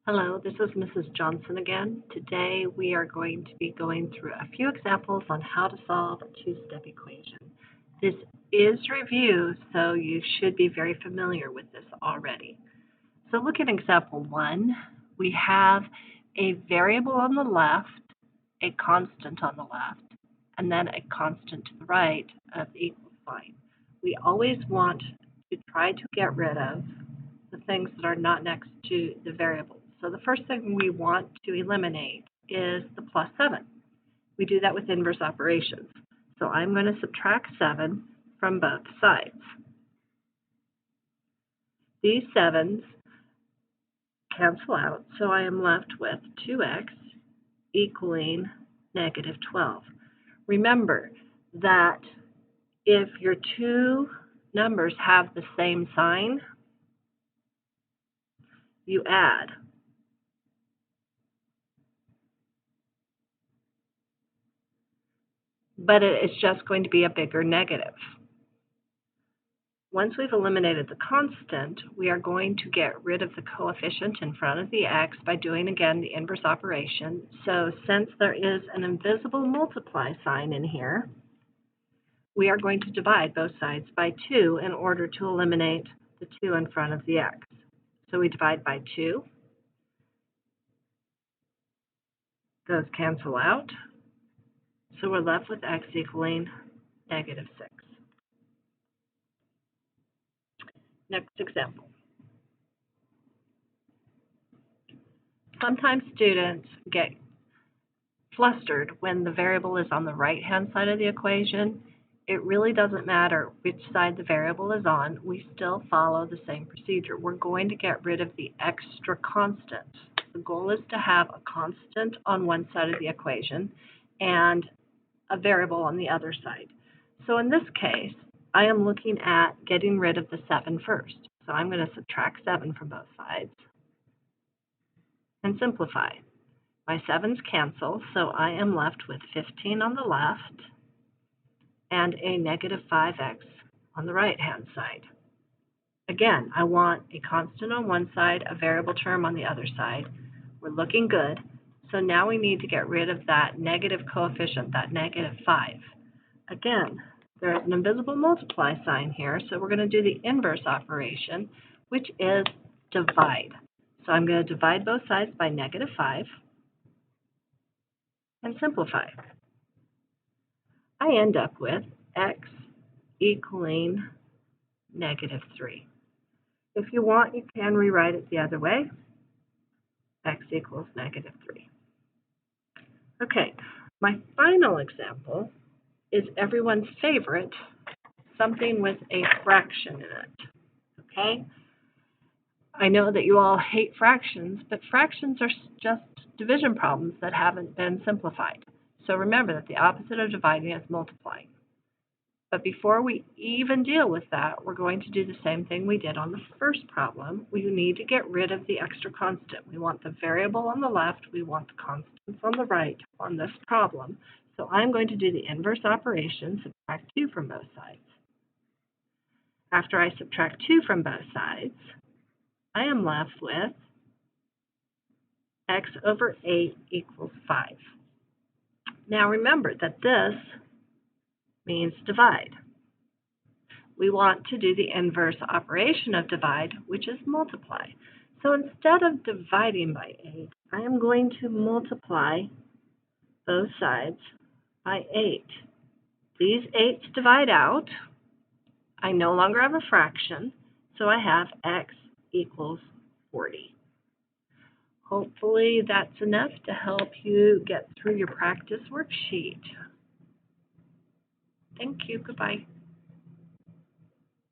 Hello, this is Mrs. Johnson again. Today we are going to be going through a few examples on how to solve a two-step equation. This is review, so you should be very familiar with this already. So look at example 1. We have a variable on the left, a constant on the left, and then a constant to the right of equal sign. We always want to try to get rid of the things that are not next to the variables. So the first thing we want to eliminate is the plus 7. We do that with inverse operations. So I'm going to subtract 7 from both sides. These 7s cancel out, so I am left with 2x equaling negative 12. Remember that if your two numbers have the same sign, you add. But it's just going to be a bigger negative. Once we've eliminated the constant, we are going to get rid of the coefficient in front of the x by doing, again, the inverse operation. So since there is an invisible multiply sign in here, we are going to divide both sides by 2 in order to eliminate the 2 in front of the x. So we divide by 2. Those cancel out. So we're left with x equaling negative 6. Next example. Sometimes students get flustered when the variable is on the right-hand side of the equation. It really doesn't matter which side the variable is on. We still follow the same procedure. We're going to get rid of the extra constant. The goal is to have a constant on one side of the equation and a variable on the other side. So in this case, I am looking at getting rid of the 7 first. So I'm going to subtract 7 from both sides and simplify. My 7's cancel, so I am left with 15 on the left and a negative 5x on the right-hand side. Again, I want a constant on one side, a variable term on the other side. We're looking good. So now we need to get rid of that negative coefficient, that negative 5. Again, there's an invisible multiply sign here, so we're going to do the inverse operation, which is divide. So I'm going to divide both sides by negative 5 and simplify. I end up with x equaling negative 3. If you want, you can rewrite it the other way. X equals negative 3. Okay, my final example is everyone's favorite, something with a fraction in it. Okay? I know that you all hate fractions, but fractions are just division problems that haven't been simplified. So remember that the opposite of dividing is multiplying. But before we even deal with that, we're going to do the same thing we did on the first problem. We need to get rid of the extra constant. We want the variable on the left. We want the constants on the right on this problem. So I'm going to do the inverse operation, subtract 2 from both sides. After I subtract 2 from both sides, I am left with x over 8 equals 5. Now remember that this means divide. We want to do the inverse operation of divide, which is multiply. So instead of dividing by 8, I am going to multiply both sides by 8. These 8s divide out. I no longer have a fraction, so I have x equals 40. Hopefully that's enough to help you get through your practice worksheet. Thank you. Goodbye.